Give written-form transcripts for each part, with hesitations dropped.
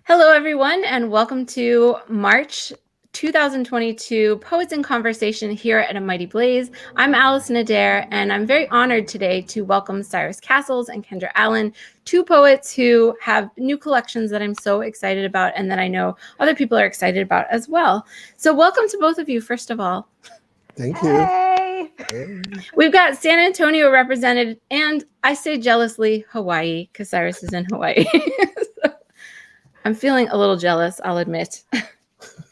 Hello, everyone, and welcome to March 2022 Poets in Conversation here at A Mighty Blaze. I'm Allison Adair, and I'm very honored today to welcome Cyrus Castles and Kendra Allen, two poets who have new collections that I'm so excited about and that I know other people are excited about as well. So welcome to both of you, first of all. Thank you. Hey. We've got San Antonio represented, and I say jealously, Hawaii, because Cyrus is in Hawaii. So I'm feeling a little jealous, I'll admit.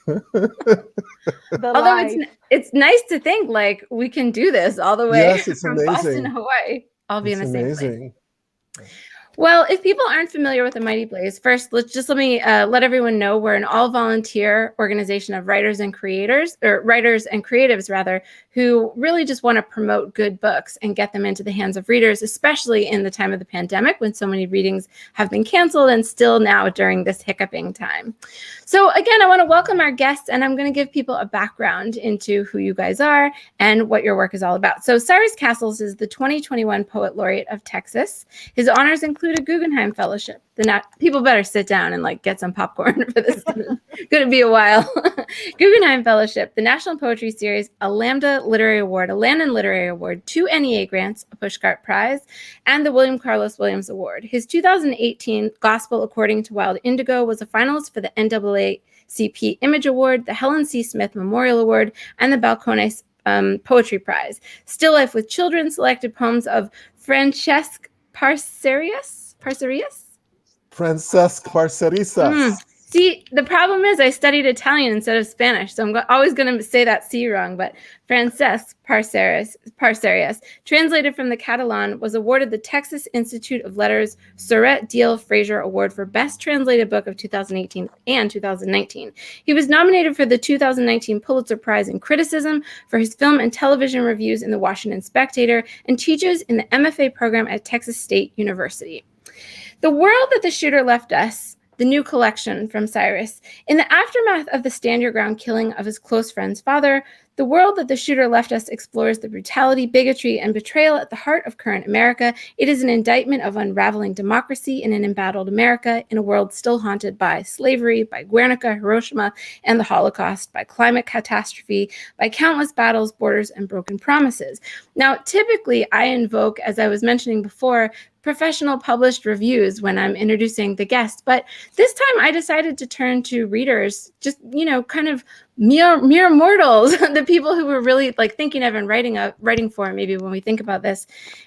Although it's nice to think like we can do this all the way from amazing. Boston to Hawaii. I'll be in the amazing. same place. Well, if people aren't familiar with the Mighty Blaze, first, let me let everyone know we're an all-volunteer organization of writers and creatives, who really just want to promote good books and get them into the hands of readers, especially in the time of the pandemic when so many readings have been canceled and still now during this hiccuping time. So again, I want to welcome our guests, and I'm going to give people a background into who you guys are and what your work is all about. So Cyrus Castles is the 2021 Poet Laureate of Texas. His honors include a Guggenheim Fellowship. People better sit down and get some popcorn for this. It's going to be a while. Guggenheim Fellowship, the National Poetry Series, a Lambda Literary Award, a Lannan Literary Award, 2 NEA grants, a Pushcart Prize, and the William Carlos Williams Award. His 2018 Gospel According to Wild Indigo was a finalist for the NAACP Image Award, the Helen C. Smith Memorial Award, and the Balcones Poetry Prize. Still Life with Children selected poems of Francesc Parcerius? Francesc Parcerisas. See, the problem is I studied Italian instead of Spanish, so I'm always going to say that C wrong, but Francesc Parcerius, translated from the Catalan, was awarded the Texas Institute of Letters Soret Deal Fraser Award for Best Translated Book of 2018 and 2019. He was nominated for the 2019 Pulitzer Prize in Criticism for his film and television reviews in the Washington Spectator and teaches in the MFA program at Texas State University. The World That the Shooter Left Us, the new collection from Cyrus. In the aftermath of the Stand Your Ground killing of his close friend's father, The World That the Shooter Left Us explores the brutality, bigotry, and betrayal at the heart of current America. It is an indictment of unraveling democracy in an embattled America in a world still haunted by slavery, by Guernica, Hiroshima, and the Holocaust, by climate catastrophe, by countless battles, borders, and broken promises. Now, typically, I invoke, as I was mentioning before, professional published reviews when I'm introducing the guest. But this time I decided to turn to readers, just, kind of mere mortals, the people who were really thinking of and writing for maybe when we think about this.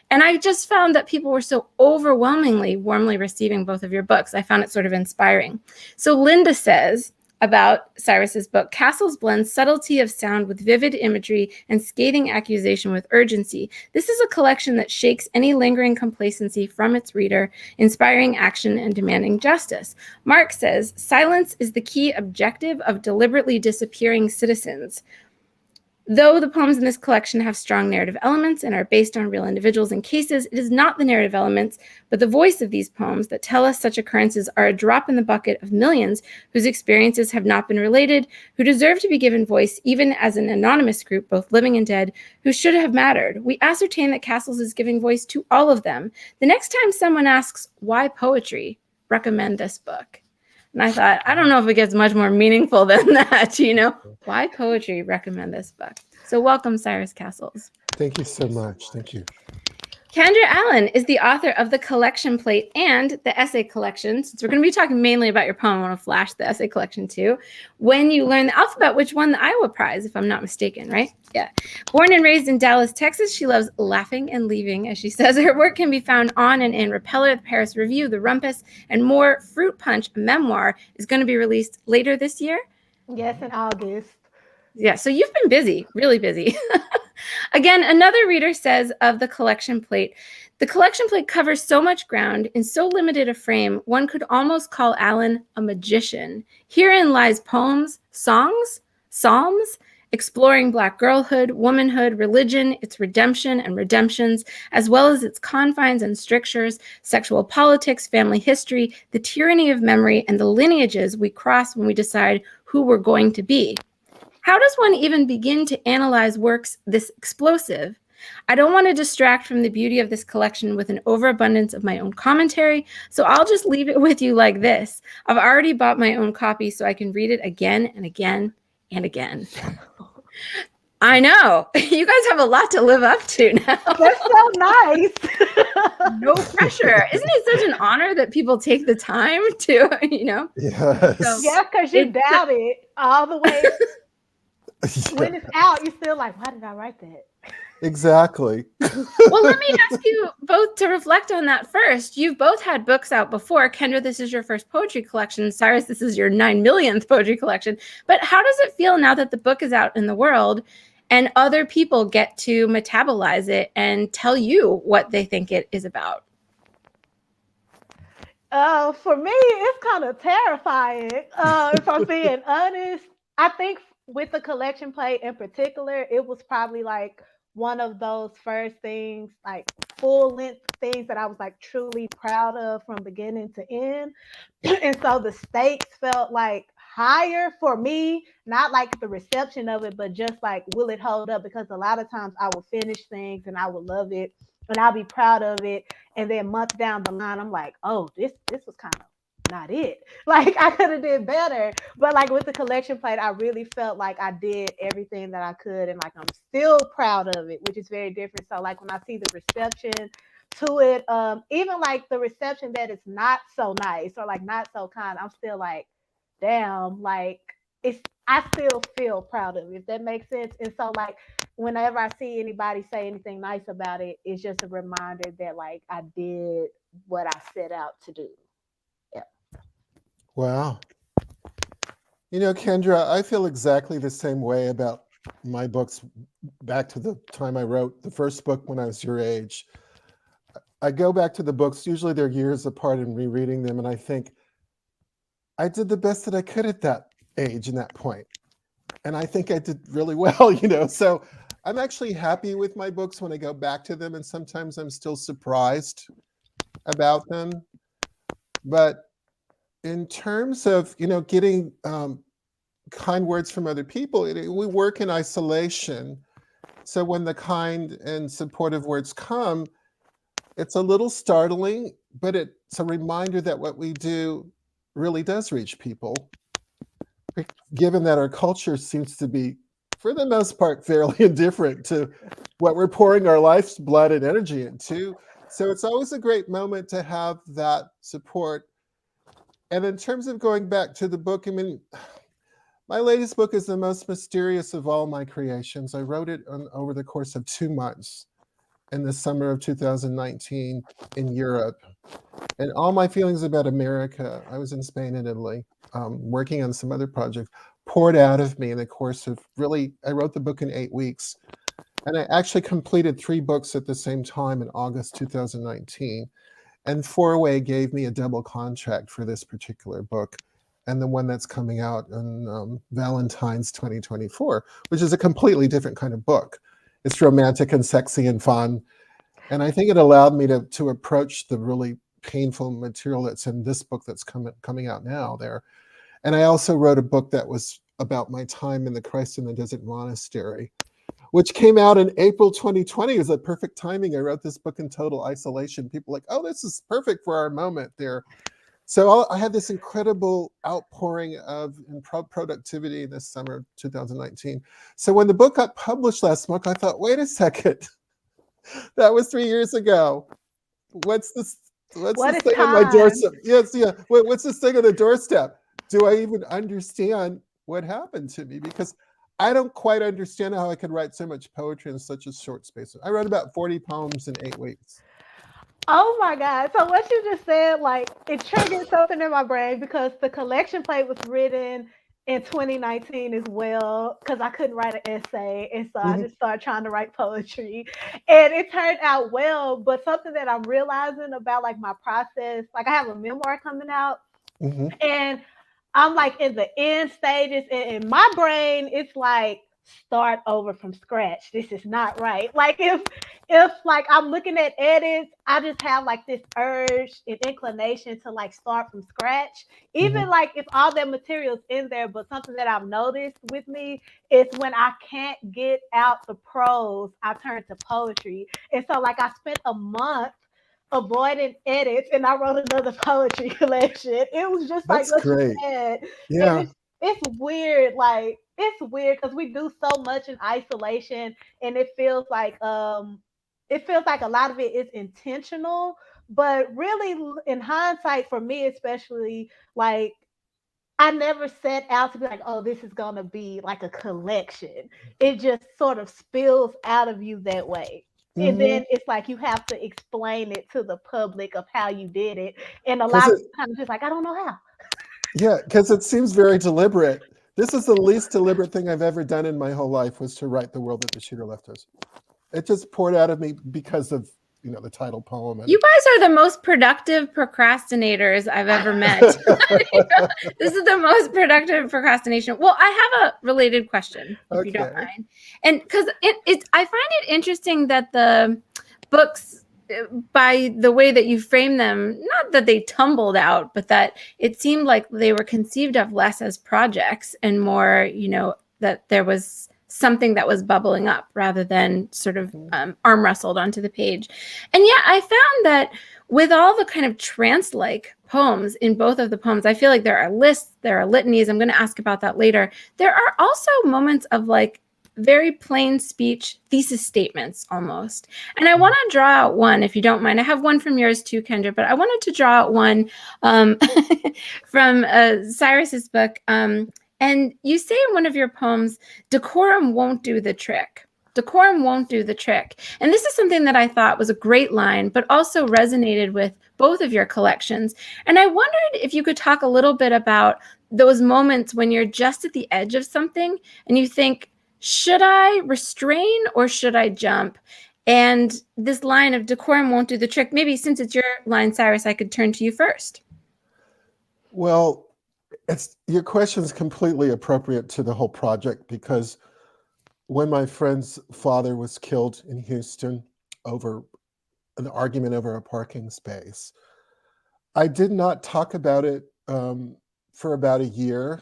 And I just found that people were so overwhelmingly warmly receiving both of your books. I found it sort of inspiring. So Linda says about Cyrus's book, Castles blends subtlety of sound with vivid imagery and scathing accusation with urgency. This is a collection that shakes any lingering complacency from its reader, inspiring action and demanding justice. Mark says, silence is the key objective of deliberately disappearing citizens. Though the poems in this collection have strong narrative elements and are based on real individuals and cases, it is not the narrative elements, but the voice of these poems that tell us such occurrences are a drop in the bucket of millions whose experiences have not been related, who deserve to be given voice even as an anonymous group, both living and dead, who should have mattered. We ascertain that Castles is giving voice to all of them. The next time someone asks, why poetry? Recommend this book. And I thought, I don't know if it gets much more meaningful than that, Why poetry? Recommend this book. So welcome, Cyrus Castles. Thank you so much. Thank you. Kendra Allen is the author of the collection plate and the essay collection. Since we're going to be talking mainly about your poem, I want to flash the essay collection too. When You Learn the Alphabet, which won the Iowa Prize, if I'm not mistaken, right? Yeah. Born and raised in Dallas, Texas, she loves laughing and leaving, as she says. Her work can be found on and in Repeller, the Paris Review, The Rumpus, and more. Fruit Punch, a memoir, is going to be released later this year. Yes, in August. Yeah, so you've been busy, really busy. Again, another reader says of the collection plate, the collection plate covers so much ground in so limited a frame, one could almost call Allen a magician. Herein lies poems, songs, psalms, exploring Black girlhood, womanhood, religion, its redemption and redemptions, as well as its confines and strictures, sexual politics, family history, the tyranny of memory, and the lineages we cross when we decide who we're going to be. How does one even begin to analyze works this explosive? I don't want to distract from the beauty of this collection with an overabundance of my own commentary, so I'll just leave it with you like this. I've already bought my own copy so I can read it again and again and again. I know. You guys have a lot to live up to now. That's so nice. No pressure. Isn't it such an honor that people take the time to, Yes. So- Yeah, because you It's- doubt it all the way. When Yeah, it's out, you're still like, why did I write that? exactly. Well, let me ask you both to reflect on that first. You've both had books out before. Kendra, this is your first poetry collection. Cyrus, this is your 9 millionth poetry collection. But how does it feel now that the book is out in the world and other people get to metabolize it and tell you what they think it is about? For me, it's kind of terrifying. If I'm being honest, I think with the collection plate in particular, it was probably like one of those first things, like full length things that I was like truly proud of from beginning to end. And so the stakes felt like higher for me, not like the reception of it, but just like, will it hold up? Because a lot of times I will finish things and I will love it and I'll be proud of it. And then months down the line, I'm like, oh, this was kind of not it. Like I could have did better. But like with the collection plate, I really felt like I did everything that I could. And like I'm still proud of it, which is very different. So like when I see the reception to it, even like the reception that is not so nice or like not so kind, I'm still like, damn, like I still feel proud of it, if that makes sense. And so like whenever I see anybody say anything nice about it, it's just a reminder that like I did what I set out to do. Wow. Kendra, I feel exactly the same way about my books back to the time I wrote the first book when I was your age. I go back to the books, usually they're years apart, and rereading them, and I think I did the best that I could at that age and that point. And I think I did really well, So I'm actually happy with my books when I go back to them, and sometimes I'm still surprised about them. But in terms of, getting kind words from other people, we work in isolation. So when the kind and supportive words come, it's a little startling, but it's a reminder that what we do really does reach people, given that our culture seems to be, for the most part, fairly indifferent to what we're pouring our life's blood and energy into. So it's always a great moment to have that support. And in terms of going back to the book, my latest book is the most mysterious of all my creations. I wrote it over the course of 2 months in the summer of 2019 in Europe. And all my feelings about America, I was in Spain and Italy, working on some other projects, poured out of me in the course of I wrote the book in 8 weeks. And I actually completed 3 books at the same time in August 2019. And Four-Way gave me a double contract for this particular book and the one that's coming out on Valentine's 2024, which is a completely different kind of book. It's romantic and sexy and fun. And I think it allowed me to approach the really painful material that's in this book that's coming out now there. And I also wrote a book that was about my time in the Christ in the Desert Monastery, which came out in April 2020. It was a perfect timing. I wrote this book in total isolation. People were like, oh, this is perfect for our moment there. So I had this incredible outpouring of productivity this summer of 2019. So when the book got published last month, I thought, wait a second, that was 3 years ago. What's this thing on my doorstep? Yes, yeah. What's this thing on the doorstep? Do I even understand what happened to me? Because I don't quite understand how I could write so much poetry in such a short space. I wrote about 40 poems in 8 weeks. Oh my God. So what you just said, like it triggered something in my brain because the collection plate was written in 2019 as well, because I couldn't write an essay. And so I just started trying to write poetry. And it turned out well. But something that I'm realizing about like my process, like I have a memoir coming out and I'm like in the end stages, and in my brain, it's like start over from scratch. This is not right. Like if like I'm looking at edits, I just have like this urge and inclination to like start from scratch. Even Mhm. like if all that material's in there, but something that I've noticed with me is when I can't get out the prose, I turn to poetry. And so like I spent a month avoiding edits and I wrote another poetry collection. It was just like That's what you great. said. And Yeah. it's weird, like it's weird because we do so much in isolation and it feels like a lot of it is intentional, but really in hindsight for me especially, like I never set out to be like, oh, this is gonna be like a collection. It just sort of spills out of you that way. And Hmm. then it's like you have to explain it to the public of how you did it. And a Because lot of it, times just like, I don't know how. yeah, because it seems very deliberate. This is the least deliberate thing I've ever done in my whole life, was to write The World That the Shooter Left Us. It just poured out of me because of, the title poem. And You guys are the most productive procrastinators I've ever met. This is the most productive procrastination. Well, I have a related question, if you don't okay. mind. And because I find it interesting that the books, by the way that you frame them, not that they tumbled out, but that it seemed like they were conceived of less as projects and more, that there was something that was bubbling up rather than sort of arm wrestled onto the page. And yeah, I found that with all the kind of trance-like poems in both of the poems, I feel like there are lists, there are litanies. I'm going to ask about that later. There are also moments of like very plain speech thesis statements almost. And I want to draw out one, if you don't mind. I have one from yours too, Kendra, but I wanted to draw out one from Cyrus's book. And you say in one of your poems, decorum won't do the trick. Decorum won't do the trick. And this is something that I thought was a great line, but also resonated with both of your collections. And I wondered if you could talk a little bit about those moments when you're just at the edge of something and you think, should I restrain or should I jump? And this line of decorum won't do the trick. Maybe since it's your line, Cyrus, I could turn to you first. Well, your question is completely appropriate to the whole project, because when my friend's father was killed in Houston over an argument over a parking space, I did not talk about it for about a year.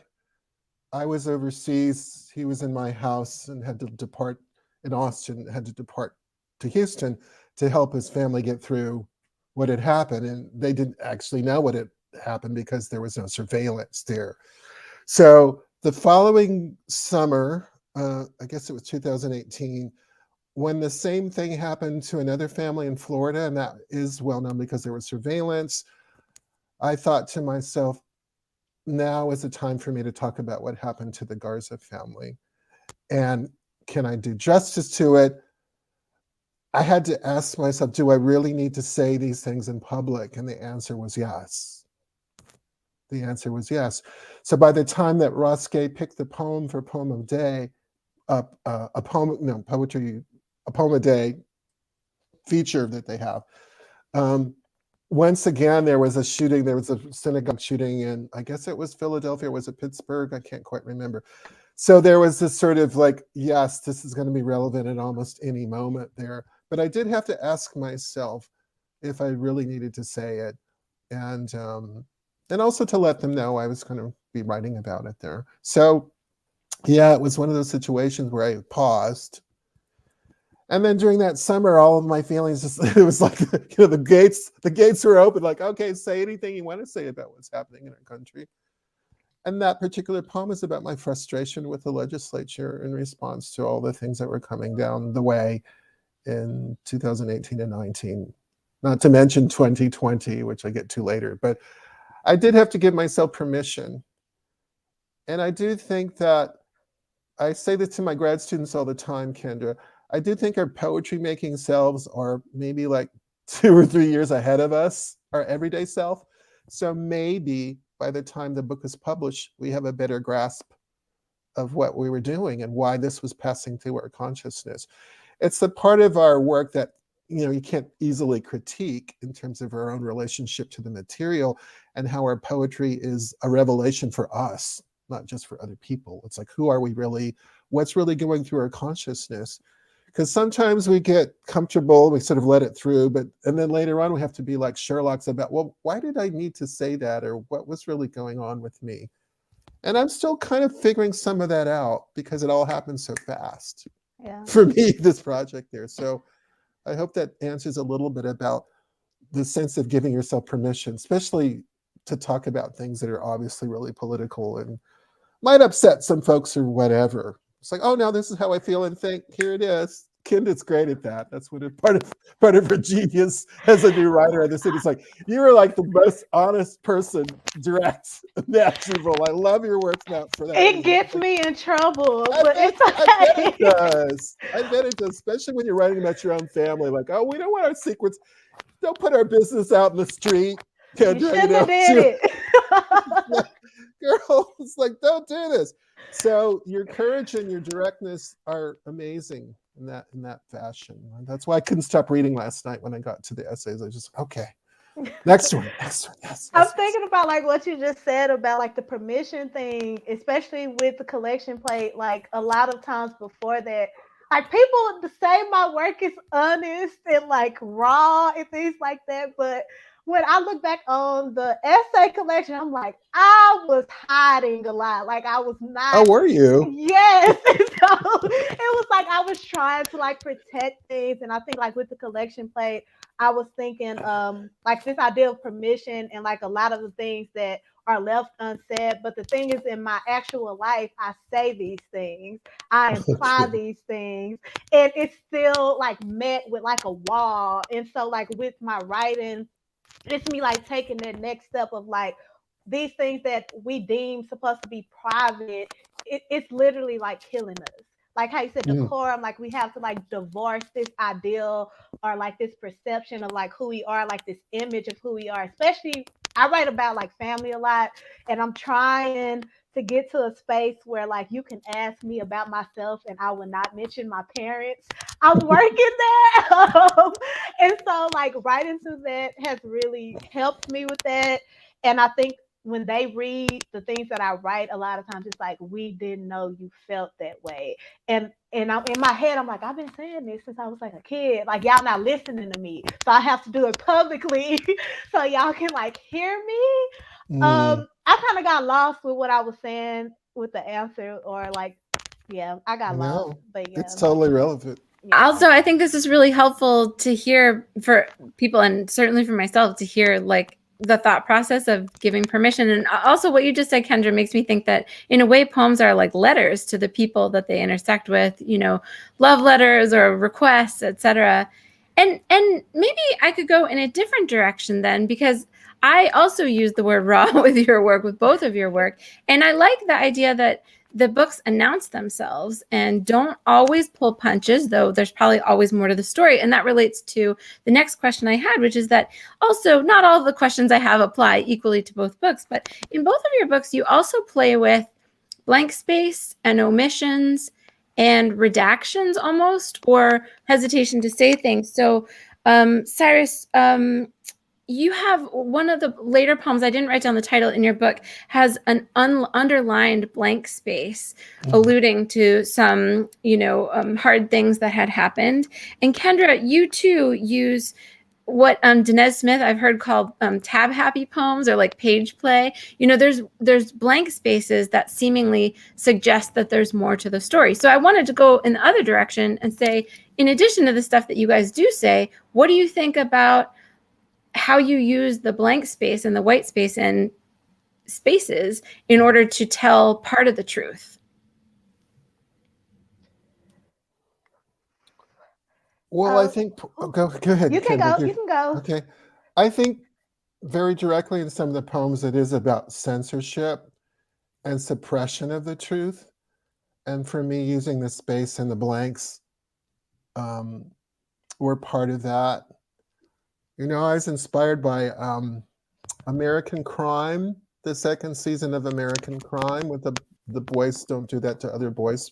I was overseas. He was in my house and had to depart in Austin, had to depart to Houston to help his family get through what had happened. And they didn't actually know what had happened because there was no surveillance there. So the following summer, I guess it was 2018, when the same thing happened to another family in Florida, and that is well known because there was surveillance, I thought to myself, now is the time for me to talk about what happened to the Garza family. And can I do justice to it? I had to ask myself, do I really need to say these things in public? And the answer was yes. The answer was yes. So by the time that Ross Gay picked the poem for Poem of Day, a poem a day feature that they have, once again, there was a shooting. There was a synagogue shooting in, I guess it was Philadelphia, was it Pittsburgh? I can't quite remember. So there was this sort of like, yes, this is going to be relevant at almost any moment there. But I did have to ask myself if I really needed to say it, and also to let them know I was going to be writing about it there. So yeah, it was one of those situations where I paused. And then during that summer, all of my feelings just, it was like, the gates were open, like, okay, say anything you want to say about what's happening in our country. And that particular poem is about my frustration with the legislature in response to all the things that were coming down the way in 2018 and 19, not to mention 2020, which I get to later. But I did have to give myself permission. And I do think that, I say this to my grad students all the time, Kendra, I do think our poetry making selves are maybe like 2 or 3 years ahead of us, our everyday self. So maybe by the time the book is published, we have a better grasp of what we were doing and why this was passing through our consciousness. It's the part of our work that, you can't easily critique in terms of our own relationship to the material and how our poetry is a revelation for us not just for other people. It's like, who are we really? What's really going through our consciousness? Because sometimes we get comfortable, we sort of let it through, and then later on we have to be like Sherlock's about, well, why did I need to say that? Or what was really going on with me? And I'm still kind of figuring some of that out because it all happened so fast for me, this project there. So I hope that answers a little bit about the sense of giving yourself permission, especially to talk about things that are obviously really political and might upset some folks or whatever. It's like, oh, now this is how I feel and think. Here it is. Kendra's great at that. That's what part of her genius as a new writer of the city. It's like, you are like the most honest person, direct, natural. I love your work for that. It gets me in trouble, but it's okay. I bet it does. I bet it does, especially when you're writing about your own family. Like, oh, we don't want our secrets. Don't put our business out in the street. Kendra, you shouldn't have did it. Girl, it's like, don't do this. So your courage and your directness are amazing in that fashion. And that's why I couldn't stop reading last night when I got to the essays. I was just, okay, next one. Yes. I'm thinking about like what you just said about like the permission thing, especially with the collection plate. Like a lot of times before that, like people say my work is honest and like raw and things like that, but when I look back on the essay collection, I'm like, I was hiding a lot. Like I was not. Oh, were you? Yes. So it was like I was trying to like protect things. And I think like with the collection plate, I was thinking like this idea of permission and like a lot of the things that are left unsaid. But the thing is, in my actual life, I say these things, I imply these things, and it's still like met with like a wall. And so like with my writing, it's me like taking that next step of like these things that we deem supposed to be private, it's literally like killing us. Like how you said decorum, like we have to like divorce this ideal or like this perception of like who we are, like this image of who we are. Especially I write about like family a lot, and I'm trying to get to a space where like you can ask me about myself and I will not mention my parents. I'm working there. And so like writing to that has really helped me with that. And I think when they read the things that I write, a lot of times it's like, we didn't know you felt that way. And I'm in my head, I'm like, I've been saying this since I was like a kid. Like y'all not listening to me. So I have to do it publicly so y'all can like hear me. I kind of got lost with what I was saying with the answer, or like, I got lost. But it's totally relevant. Yeah. Also, I think this is really helpful to hear for people, and certainly for myself, to hear like the thought process of giving permission. And also what you just said, Kendra, makes me think that in a way poems are like letters to the people that they intersect with, love letters or requests, etc. And maybe I could go in a different direction then, because I also use the word raw with your work, with both of your work. And I like the idea that the books announce themselves and don't always pull punches, though there's probably always more to the story. And that relates to the next question I had, which is that also not all of the questions I have apply equally to both books. But in both of your books, you also play with blank space and omissions and redactions almost, or hesitation to say things. So Cyrus, you have one of the later poems, I didn't write down the title in your book, has an underlined blank space alluding to some, hard things that had happened. And Kendra, you too use what Danez Smith I've heard called tab happy poems, or like page play. There's blank spaces that seemingly suggest that there's more to the story. So I wanted to go in the other direction and say, in addition to the stuff that you guys do say, what do you think about how you use the blank space and the white space and spaces in order to tell part of the truth? Well, I think, go ahead. You can go. You can go. Okay. I think very directly in some of the poems, it is about censorship and suppression of the truth. And for me, using the space and the blanks were part of that. I was inspired by American Crime, the second season of American Crime, with the Boys Don't Do That to Other Boys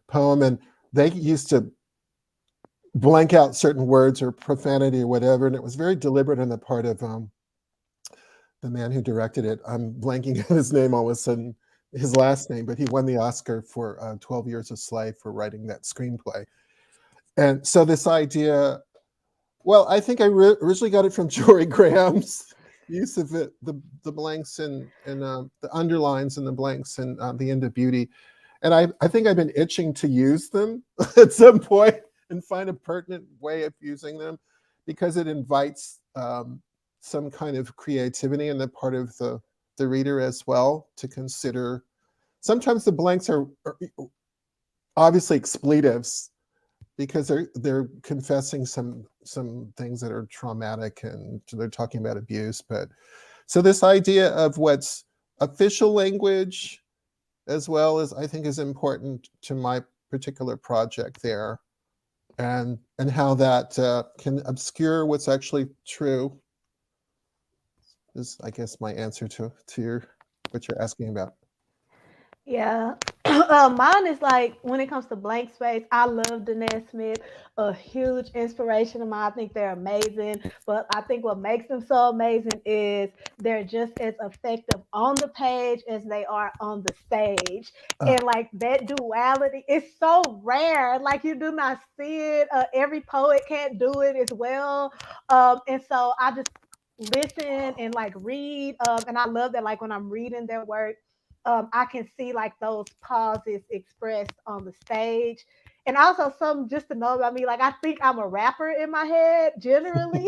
poem. And they used to blank out certain words or profanity or whatever. And it was very deliberate on the part of the man who directed it. I'm blanking on his name all of a sudden. his last name, but he won the Oscar for 12 Years a Slave for writing that screenplay. And so this idea, well, I think I originally got it from Jory Graham's use of it, the blanks and the underlines and the blanks and the end of beauty. And I think I've been itching to use them at some point and find a pertinent way of using them, because it invites some kind of creativity on the part of the reader as well to consider. Sometimes the blanks are obviously expletives because they're confessing some things that are traumatic, and they're talking about abuse. But so this idea of what's official language as well as, I think, is important to my particular project there, and how that can obscure what's actually true is, I guess, my answer to what you're asking about. Yeah. Mine is like, when it comes to blank space, I love Danette Smith, a huge inspiration of mine. I think they're amazing. But I think what makes them so amazing is they're just as effective on the page as they are on the stage. And like that duality is so rare. Like you do not see it. Every poet can't do it as well. And so I just listen and like read. And I love that, like when I'm reading their work, I can see like those pauses expressed on the stage. And also, some just to know about me, like I think I'm a rapper in my head generally,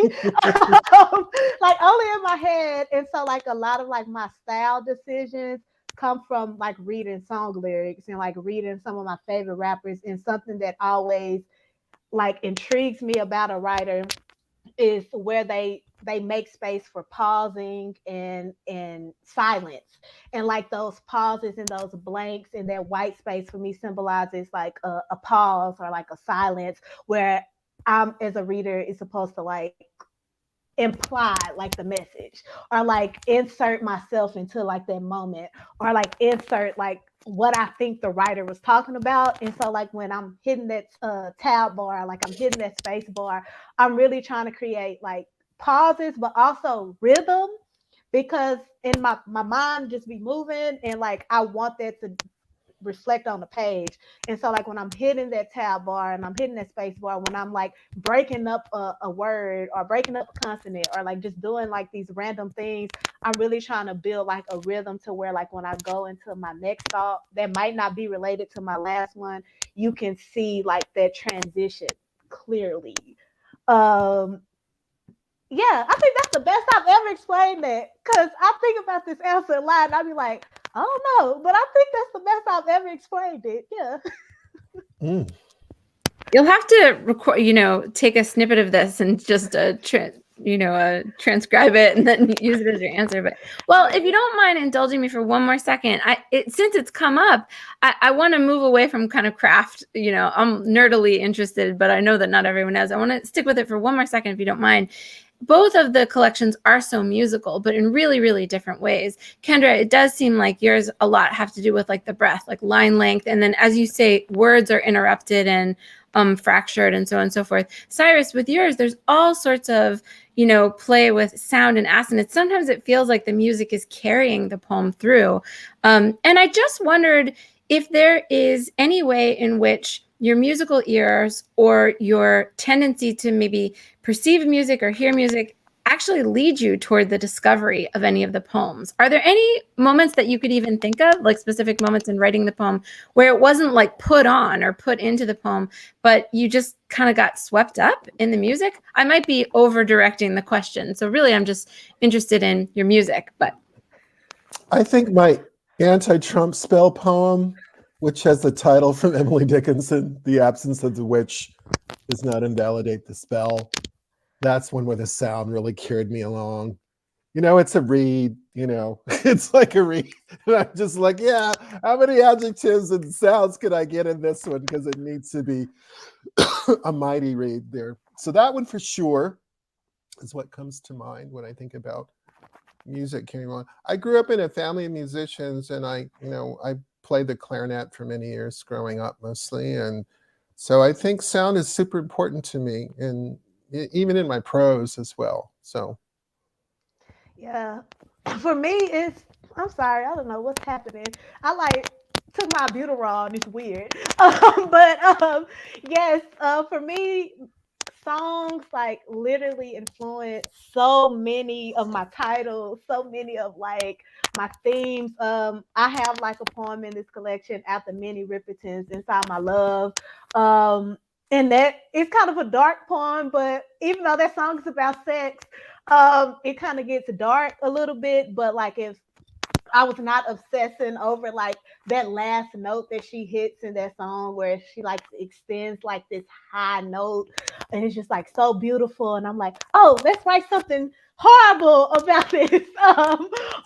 like only in my head. And so, like a lot of like my style decisions come from like reading song lyrics and like reading some of my favorite rappers. And something that always like intrigues me about a writer is where they make space for pausing and silence, and like those pauses and those blanks and that white space for me symbolizes like a pause or like a silence where I'm, as a reader, is supposed to like imply like the message, or like insert myself into like that moment, or like insert like what I think the writer was talking about. And so like when I'm hitting that tab bar, like I'm hitting that space bar, I'm really trying to create like pauses but also rhythm, because in my mind just be moving, and like I want that to reflect on the page. And so like when I'm hitting that tab bar and I'm hitting that space bar, when I'm like breaking up a word or breaking up a consonant or like just doing like these random things, I'm really trying to build like a rhythm to where like when I go into my next thought that might not be related to my last one, you can see like that transition clearly. um yeah, I think that's the best I've ever explained that, because I think about this answer a lot and I'll be like, I don't know, but I think that's the best I've ever explained it. Yeah. You'll have to record, take a snippet of this and just transcribe it and then use it as your answer. But well, if you don't mind indulging me for one more second, since it's come up, I want to move away from kind of craft. I'm nerdily interested, but I know that not everyone is. I want to stick with it for one more second, if you don't mind. Both of the collections are so musical, but in really, really different ways. Kendra, it does seem like yours a lot have to do with like the breath, like line length. And then, as you say, words are interrupted and fractured and so on and so forth. Cyrus, with yours, there's all sorts of, play with sound and assonance. Sometimes it feels like the music is carrying the poem through. And I just wondered if there is any way in which your musical ears or your tendency to maybe perceive music or hear music actually lead you toward the discovery of any of the poems. Are there any moments that you could even think of, like specific moments in writing the poem, where it wasn't like put on or put into the poem, but you just kind of got swept up in the music? I might be over directing the question. So really, I'm just interested in your music. But I think my anti-Trump spell poem, which has the title from Emily Dickinson, "The absence of the witch does not invalidate the spell." That's one where the sound really carried me along. It's a read, it's like a read. And I'm just like, yeah, how many adjectives and sounds could I get in this one? Because it needs to be a mighty read there. So that one for sure is what comes to mind when I think about music carrying on. I grew up in a family of musicians, and I played the clarinet for many years growing up mostly. And so I think sound is super important to me, and even in my prose as well. So Yeah. For me, it's I'm sorry. I don't know what's happening. I like took my Albuterol and it's weird. Yes, for me, songs like literally influence so many of my titles, so many of like my themes. I have like a poem in this collection, After Many Rippertons, Inside My Love. Um, and that it's kind of a dark poem, but even though that song is about sex, it kind of gets dark a little bit. But like if I was not obsessing over like that last note that she hits in that song where she like extends like this high note and it's just like so beautiful and I'm like, oh, let's write something horrible about this.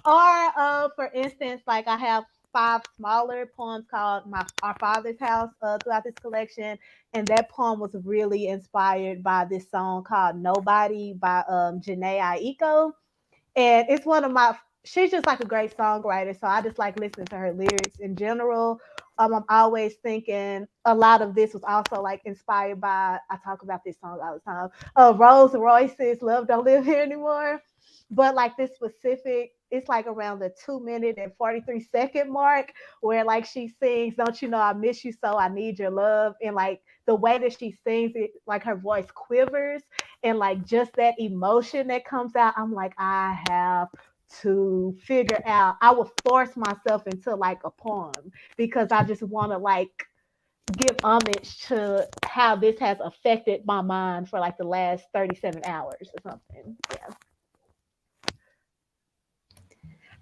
Or for instance, like I have five smaller poems called My Our Father's House throughout this collection, and that poem was really inspired by this song called Nobody by Janae Aiko, and it's one of my she's just like a great songwriter, so I just like listening to her lyrics in general. I'm always thinking a lot of this was also like inspired by, I talk about this song all the time, Rolls Royce's Love Don't Live Here Anymore. But like this specific, it's like around the 2 minute and 43-second mark where like she sings, don't you know I miss you so I need your love, and like the way that she sings it, like her voice quivers, and like just that emotion that comes out, I'm like, I have to figure out. I will force myself into like a poem because I just want to like give homage to how this has affected my mind for like the last 37 hours or something. Yeah.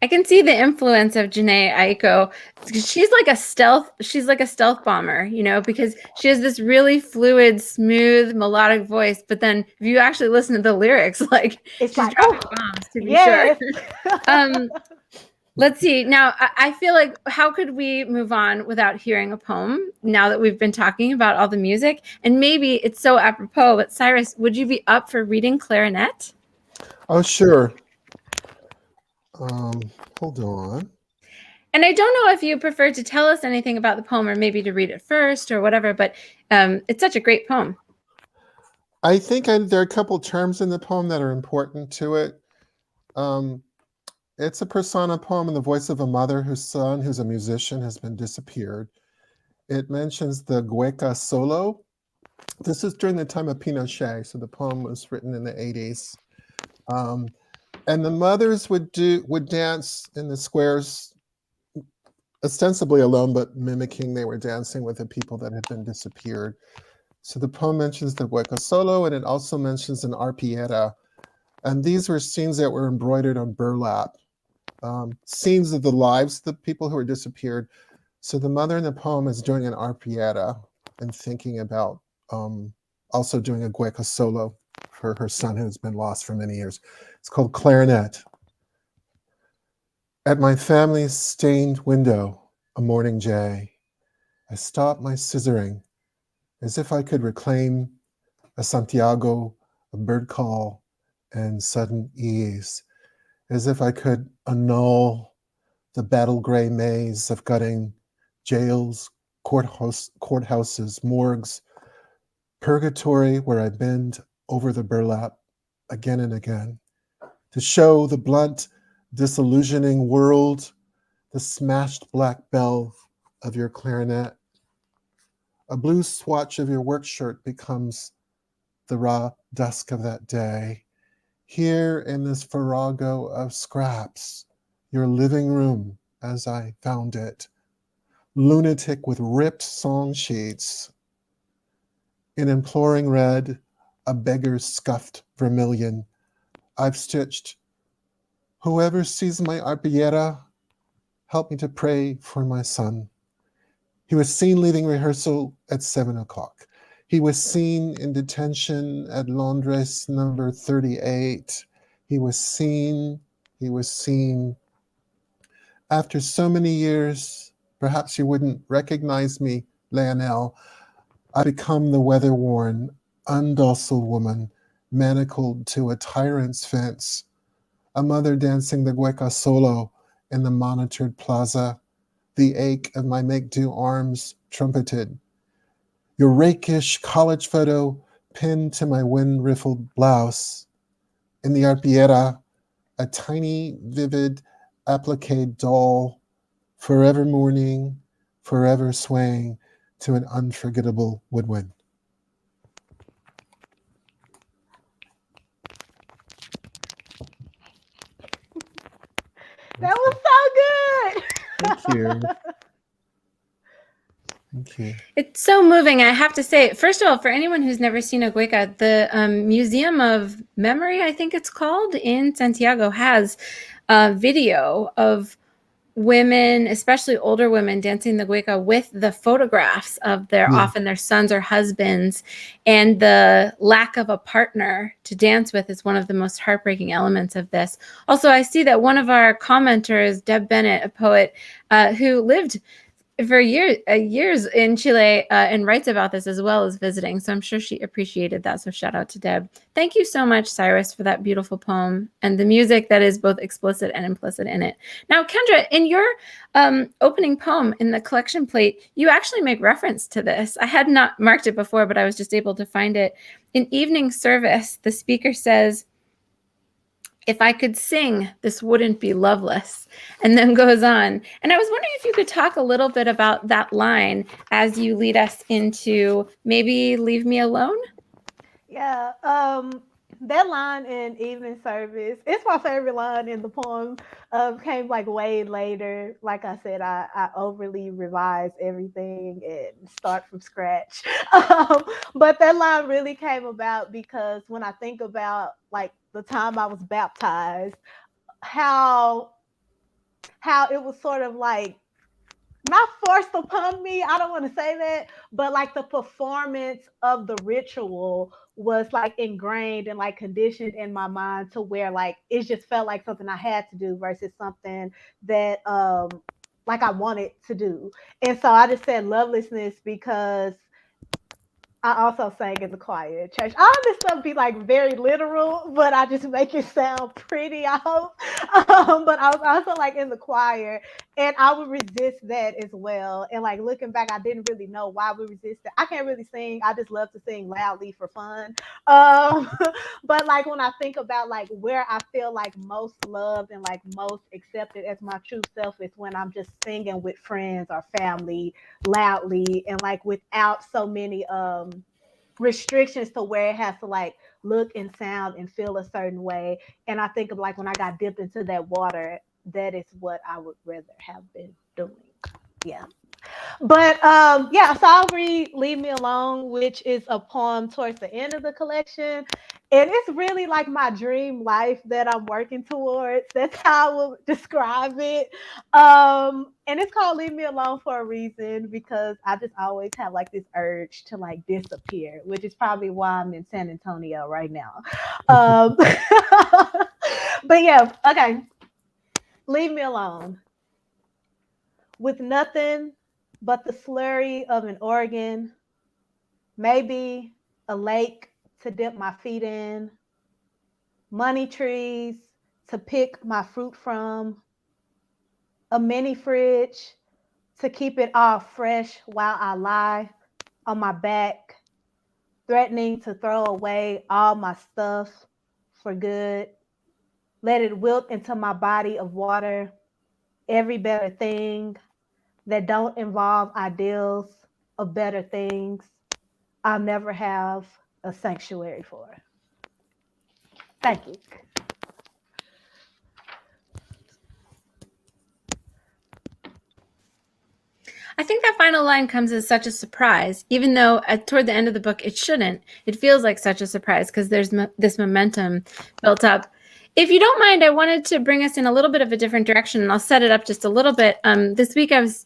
I can see the influence of Janae Aiko. She's like a stealth bomber, you know, because she has this really fluid, smooth, melodic voice. But then if you actually listen to the lyrics, like It's she's like, dropping oh, bombs to be yes. sure. Let's see. Now, I feel like how could we move on without hearing a poem now that we've been talking about all the music? And maybe it's so apropos, but Cyrus, would you be up for reading Clarinet? Oh, sure. Hold on. And I don't know if you prefer to tell us anything about the poem or maybe to read it first or whatever, but it's such a great poem. I think there are a couple terms in the poem that are important to it. It's a persona poem in the voice of a mother whose son, who's a musician, has been disappeared. It mentions the Gueca solo. This is during the time of Pinochet, so the poem was written in the 80s. And the mothers would dance in the squares, ostensibly alone, but mimicking they were dancing with the people that had been disappeared. So the poem mentions the Gueca solo, and it also mentions an arpietta. And these were scenes that were embroidered on burlap, scenes of the lives of the people who were disappeared. So the mother in the poem is doing an arpietta and thinking about also doing a Gueca solo for her son who has been lost for many years. It's called Clarinet. At my family's stained window, a morning jay, I stopped my scissoring as if I could reclaim a Santiago, a bird call, and sudden ease, as if I could annul the battle gray maze of gutting jails, courthouses, morgues, purgatory where I bend over the burlap again and again, to show the blunt, disillusioning world the smashed black bell of your clarinet. A blue swatch of your work shirt becomes the raw dusk of that day. Here in this farrago of scraps, your living room as I found it, lunatic with ripped song sheets. In imploring red, a beggar's scuffed vermilion, I've stitched, whoever sees my arpietta, help me to pray for my son. He was seen leaving rehearsal at 7 o'clock. He was seen in detention at Londres number 38. He was seen. After so many years, perhaps you wouldn't recognize me, Leonel. I become the weather-worn, undocile woman, manacled to a tyrant's fence, a mother dancing the Gueca solo in the monitored plaza, the ache of my make-do arms trumpeted. Your rakish college photo pinned to my wind-riffled blouse. In the arpietta, a tiny, vivid applique dull, forever mourning, forever swaying to an unforgettable woodwind. That was so good. Thank you. Thank you. It's so moving. I have to say, first of all, for anyone who's never seen a Cueca, the Museum of Memory, I think it's called, in Santiago, has a video of women, especially older women, dancing the Cueca with the photographs of often their sons or husbands, and the lack of a partner to dance with is one of the most heartbreaking elements of this. Also, I see that one of our commenters, Deb Bennett, a poet who lived for years in Chile and writes about this as well as visiting. So I'm sure she appreciated that. So shout out to Deb. Thank you so much, Cyrus, for that beautiful poem and the music that is both explicit and implicit in it. Now, Kendra, in your opening poem in the collection plate, you actually make reference to this. I had not marked it before, but I was just able to find it. In evening service, the speaker says, "If I could sing, this wouldn't be loveless," and then goes on. And I was wondering if you could talk a little bit about that line as you lead us into maybe Leave Me Alone. Yeah, that line in evening service, it's my favorite line in the poem. Came like way later. Like I said, I overly revise everything and start from scratch. But that line really came about because when I think about like the time I was baptized, how it was sort of like not forced upon me. I don't want to say that, but like the performance of the ritual was like ingrained and like conditioned in my mind to where like it just felt like something I had to do versus something that like I wanted to do. And so I just said lovelessness because I also sang in the choir at church. All this stuff be like very literal, but I just make it sound pretty, I hope. But I was also like in the choir, and I would resist that as well. And like looking back, I didn't really know why I would resist it. I can't really sing. I just love to sing loudly for fun. But like when I think about like where I feel like most loved and like most accepted as my true self is when I'm just singing with friends or family loudly and like without so many restrictions to where it has to like look and sound and feel a certain way. And I think of like when I got dipped into that water, that is what I would rather have been doing. Yeah. But yeah, so I'll read Leave Me Alone, which is a poem towards the end of the collection. And it's really like my dream life that I'm working towards. That's how I would describe it. And it's called Leave Me Alone for a reason because I just always have like this urge to like disappear, which is probably why I'm in San Antonio right now. But yeah, okay. Leave me alone. With nothing but the slurry of an organ, maybe a lake to dip my feet in, money trees to pick my fruit from, a mini fridge to keep it all fresh while I lie on my back, threatening to throw away all my stuff for good, let it wilt into my body of water, every better thing that don't involve ideals of better things I'll never have a sanctuary for. Thank you. I think that final line comes as such a surprise, even though toward the end of the book it shouldn't. It feels like such a surprise because there's this momentum built up. If you don't mind, I wanted to bring us in a little bit of a different direction, and I'll set it up just a little bit. This week I was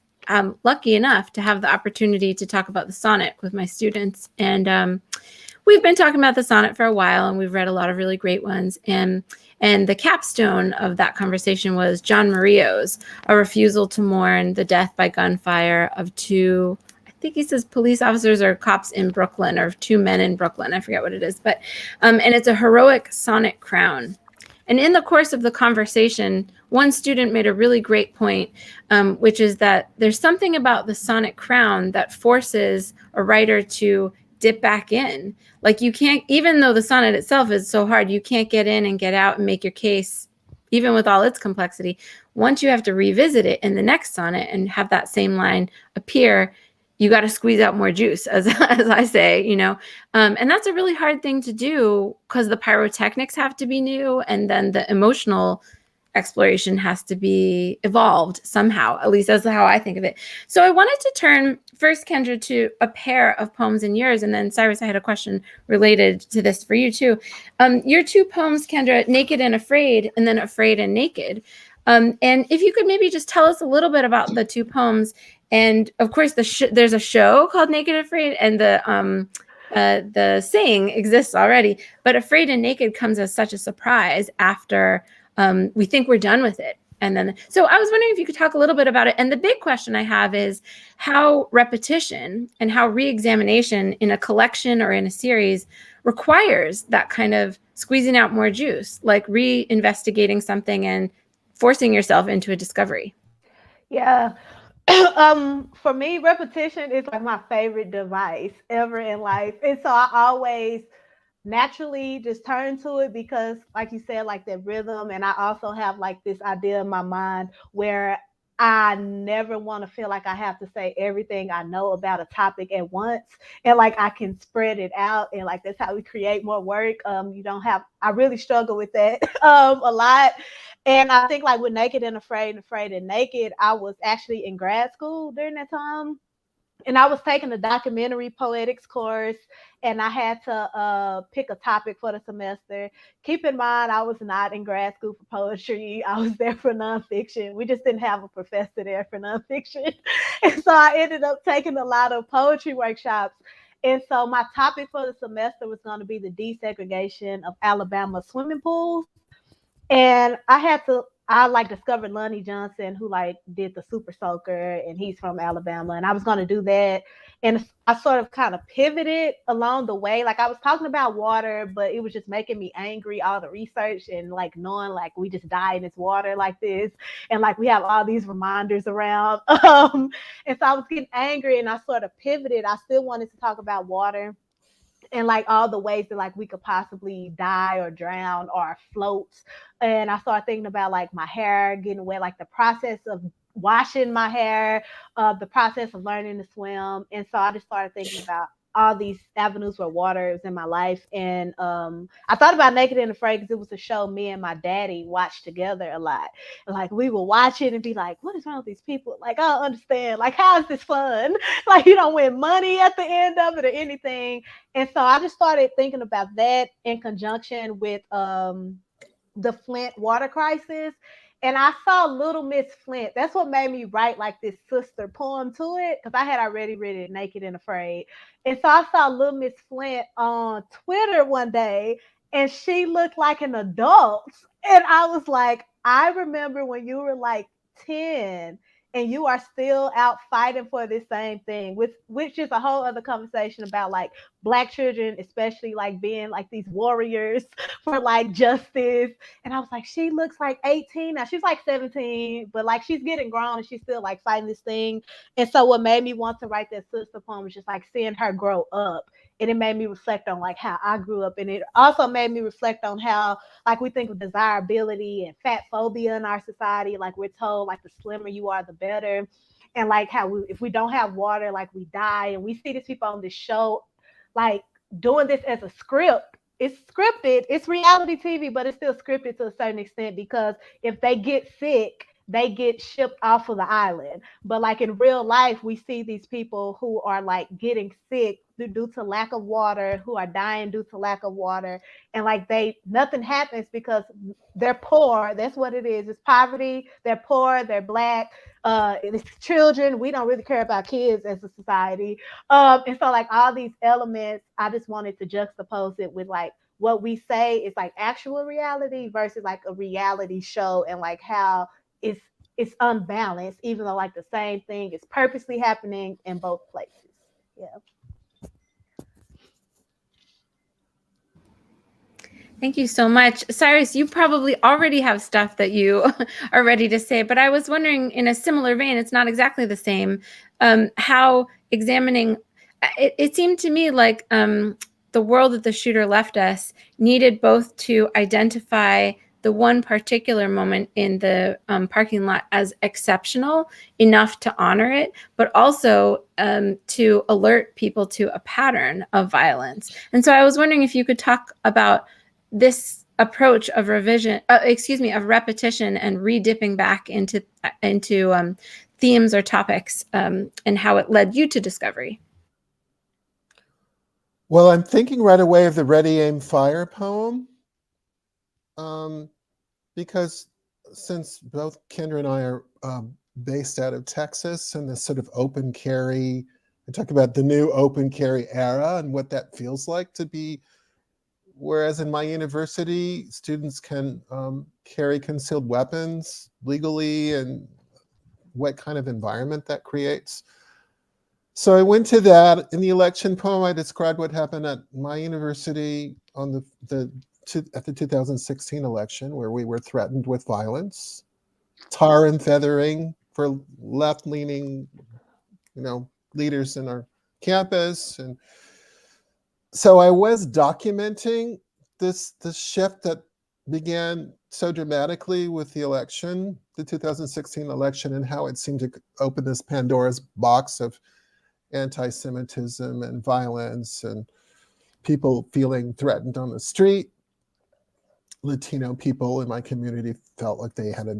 lucky enough to have the opportunity to talk about the sonnet with my students, and we've been talking about the sonnet for a while, and we've read a lot of really great ones. And the capstone of that conversation was John Murillo's A Refusal to Mourn the Death by Gunfire of two, I think he says police officers or cops in Brooklyn, or two men in Brooklyn. I forget what it is. But and it's a heroic sonnet crown. And in the course of the conversation, one student made a really great point, which is that there's something about the sonnet crown that forces a writer to dip back in. Like you can't, even though the sonnet itself is so hard, you can't get in and get out and make your case even with all its complexity, once you have to revisit it in the next sonnet and have that same line appear, you got to squeeze out more juice, as I say, you know. And that's a really hard thing to do because the pyrotechnics have to be new, and then the emotional exploration has to be evolved somehow. At least that's how I think of it. So I wanted to turn first, Kendra, to a pair of poems in yours, and then Cyrus, I had a question related to this for you too. Your two poems, Kendra, Naked and Afraid, and then Afraid and Naked. And if you could maybe just tell us a little bit about the two poems. And of course, there's a show called Naked and Afraid, and the saying exists already. But Afraid and Naked comes as such a surprise after we think we're done with it. And then, so I was wondering if you could talk a little bit about it. And the big question I have is how repetition and how re-examination in a collection or in a series requires that kind of squeezing out more juice, like re-investigating something and forcing yourself into a discovery. Yeah. For me, repetition is like my favorite device ever in life. And so I always naturally just turn to it because, like you said, like that rhythm. And I also have like this idea in my mind where I never want to feel like I have to say everything I know about a topic at once, and like I can spread it out, and like that's how we create more work. You don't have, I really struggle with that a lot. And I think like with Naked and Afraid and Naked, I was actually in grad school during that time, and I was taking a documentary poetics course, and I had to pick a topic for the semester. Keep in mind, I was not in grad school for poetry. I was there for nonfiction. We just didn't have a professor there for nonfiction. And so I ended up taking a lot of poetry workshops. And so my topic for the semester was going to be the desegregation of Alabama swimming pools. And I like discovered Lonnie Johnson, who like did the Super Soaker, and he's from Alabama. And I was going to do that. And I sort of kind of pivoted along the way. Like I was talking about water, but it was just making me angry, all the research and like knowing like we just die in this water like this. And like we have all these reminders around. And so I was getting angry, and I sort of pivoted. I still wanted to talk about water and like all the ways that like we could possibly die or drown or float. And I started thinking about like my hair getting wet, like the process of washing my hair, the process of learning to swim. And so I just started thinking about all these avenues where water is in my life. And I thought about Naked and Afraid because it was a show me and my daddy watched together a lot. And like we would watch it and be like, what is wrong with these people? Like, I don't understand. Like, how is this fun? Like, you don't win money at the end of it or anything. And so I just started thinking about that in conjunction with the Flint water crisis. And I saw Little Miss Flint. That's what made me write like this sister poem to it, because I had already read it, Naked and Afraid. And so I saw Little Miss Flint on Twitter one day, and she looked like an adult. And I was like, I remember when you were like 10 and you are still out fighting for this same thing, which is a whole other conversation about like Black children, especially like being like these warriors for like justice. And I was like, she looks like 18 now. She's like 17, but like she's getting grown and she's still like fighting this thing. And so what made me want to write that sister poem was just like seeing her grow up. And it made me reflect on like how I grew up. And it also made me reflect on how like we think of desirability and fat phobia in our society. Like we're told like the slimmer you are, the better. And like how if we don't have water, like we die. And we see these people on this show like doing this as a script. It's scripted, it's reality TV, but it's still scripted to a certain extent, because if they get sick, they get shipped off of the island. But like in real life, we see these people who are like getting sick due to lack of water, who are dying due to lack of water. And like nothing happens because they're poor. That's what it is. It's poverty. They're poor. They're Black. It's children. We don't really care about kids as a society. And so like all these elements, I just wanted to juxtapose it with like what we say is like actual reality versus like a reality show, and like how it's unbalanced, even though like the same thing is purposely happening in both places. Yeah. Thank you so much. Cyrus, you probably already have stuff that you are ready to say, but I was wondering, in a similar vein, it's not exactly the same, how examining, it seemed to me like the world that the shooter left us needed both to identify the one particular moment in the parking lot as exceptional enough to honor it, but also to alert people to a pattern of violence. And so I was wondering if you could talk about this approach of of repetition and re-dipping back into themes or topics, and how it led you to discovery. Well, I'm thinking right away of the Ready, Aim, Fire poem, because since both Kendra and I are based out of Texas, and this sort of open carry, I talk about the new open carry era and what that feels like to be, whereas in my university, students can carry concealed weapons legally, and what kind of environment that creates. So I went to that. In the election poem, I described what happened at my university on at the 2016 election, where we were threatened with violence, tar and feathering for left-leaning, leaders in our campus. And so I was documenting this shift that began so dramatically with the election, the 2016 election, and how it seemed to open this Pandora's box of anti-Semitism and violence and people feeling threatened on the street. Latino people in my community felt like they had a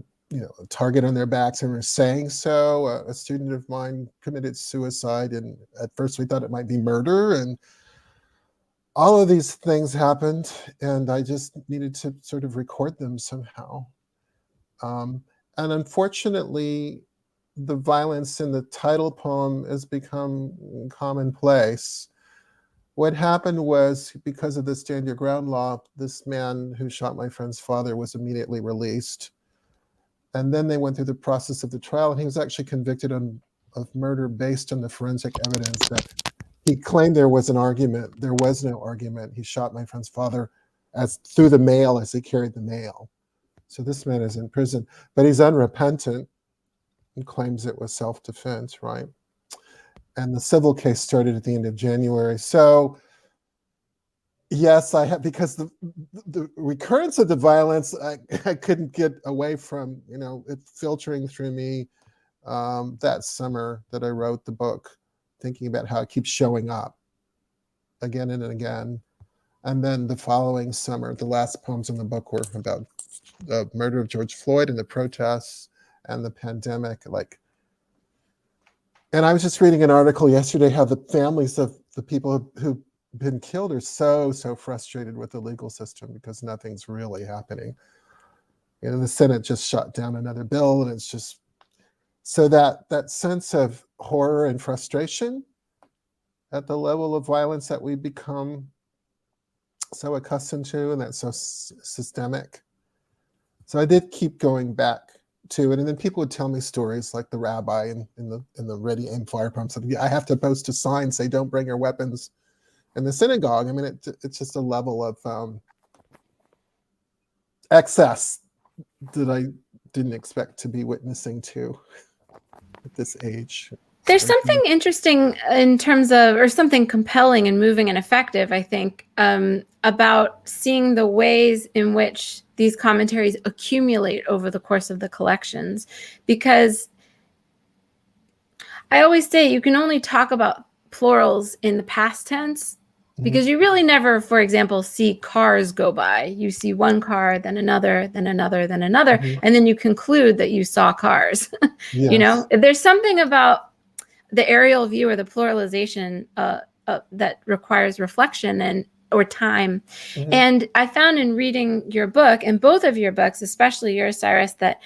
target on their backs and were saying so. A student of mine committed suicide, and at first we thought it might be murder, and all of these things happened, and I just needed to sort of record them somehow. And unfortunately, the violence in the title poem has become commonplace. What happened was, because of the Stand Your Ground law, this man who shot my friend's father was immediately released. And then they went through the process of the trial, and he was actually convicted of murder based on the forensic evidence that he claimed there was an argument. There was no argument. He shot my friend's father through the mail as he carried the mail. So this man is in prison, but he's unrepentant and claims it was self-defense, right? And the civil case started at the end of January. So yes, I have, because the recurrence of the violence, I couldn't get away from, it filtering through me that summer that I wrote the book, thinking about how it keeps showing up again and again. And then the following summer, the last poems in the book were about the murder of George Floyd and the protests and the pandemic. And I was just reading an article yesterday how the families of the people who've been killed are so frustrated with the legal system because nothing's really happening. The Senate just shot down another bill, and it's just, so that sense of horror and frustration at the level of violence that we become so accustomed to, and that's so systemic. So I did keep going back to it, and then people would tell me stories like the rabbi in the Ready, Aim, Fire poem said, I have to post a sign, say don't bring your weapons in the synagogue. I mean, it's just a level of excess that I didn't expect to be witnessing to at this age. There's something interesting in terms of, or something compelling and moving and effective, I think, about seeing the ways in which these commentaries accumulate over the course of the collections. Because I always say you can only talk about plurals in the past tense, because you really never, for example, see cars go by. You see one car, then another, then another, then another, and then you conclude that you saw cars. Yes. There's something about the aerial view or the pluralization that requires reflection or time. And I found in reading your book, and both of your books, especially yours, Cyrus, that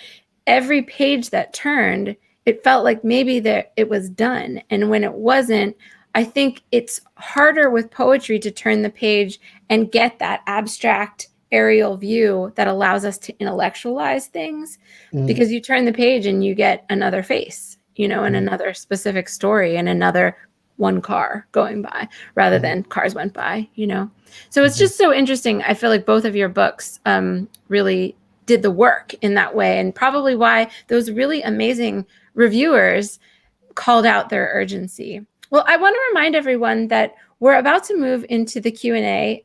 every page that turned, it felt like maybe it was done. And when it wasn't, I think it's harder with poetry to turn the page and get that abstract aerial view that allows us to intellectualize things, because you turn the page and you get another face, and another specific story and another one car going by rather than cars went by, So it's just so interesting. I feel like both of your books really did the work in that way, and probably why those really amazing reviewers called out their urgency. Well, I want to remind everyone that we're about to move into the Q&A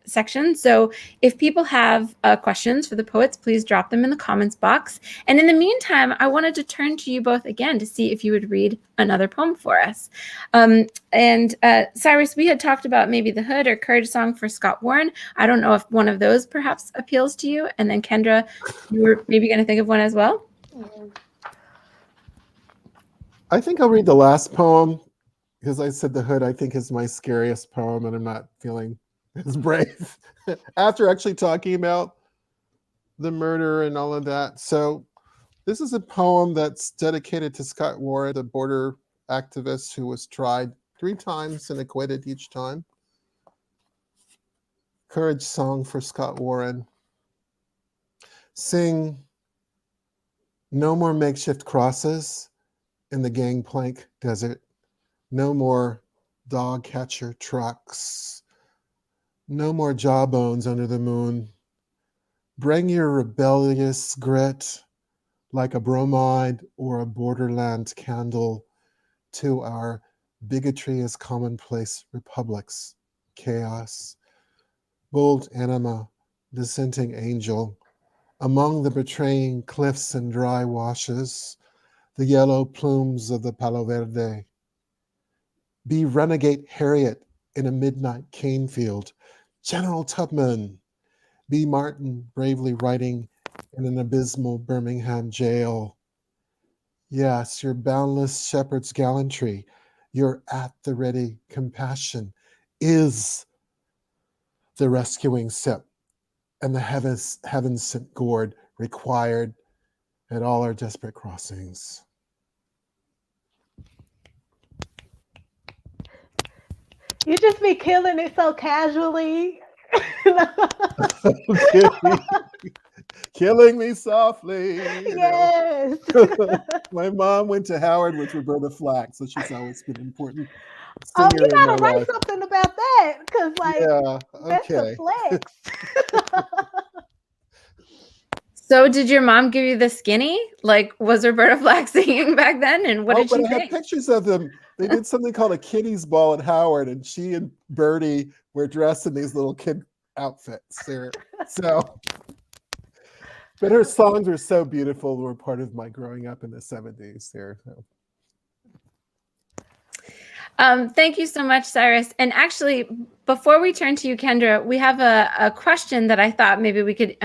section. So if people have questions for the poets, please drop them in the comments box. And in the meantime, I wanted to turn to you both again to see if you would read another poem for us. And Cyrus, we had talked about maybe The Hood or Courage Song for Scott Warren. I don't know if one of those perhaps appeals to you. And then Kendra, you were maybe going to think of one as well? I think I'll read the last poem, because I said The Hood, I think, is my scariest poem, and I'm not feeling as brave after actually talking about the murder and all of that. So this is a poem that's dedicated to Scott Warren, the border activist who was tried 3 times and acquitted each time. Courage Song for Scott Warren. Sing no more makeshift crosses in the gangplank desert. No more dog catcher trucks. No more jawbones under the moon. Bring your rebellious grit like a bromide or a borderland candle to our bigotry is commonplace republics. Chaos. Bold anima, dissenting angel. Among the betraying cliffs and dry washes, the yellow plumes of the Palo Verde. Be renegade Harriet in a midnight cane field. General Tubman. Be Martin bravely writing in an abysmal Birmingham jail. Yes, your boundless shepherd's gallantry, your at-the-ready compassion is the rescuing sip and the heaven-sent gourd required at all our desperate crossings. You just be killing it so casually. Killing me softly. Yes. My mom went to Howard with Roberta Flack, so she's always been an important Oh, singer you in my gotta write life. something about that, because Yeah, that's okay. a flex. So did your mom give you the skinny? Like, was Roberta Flack singing back then? And what did she I have think? pictures of them. They did something called a kiddies ball at Howard, and she and Bertie were dressed in these little kid outfits there. So, but her songs are so beautiful. They were part of my growing up in the 70s there. So. Thank you so much, Cyrus. And actually, before we turn to you, Kendra, we have a question that I thought maybe we could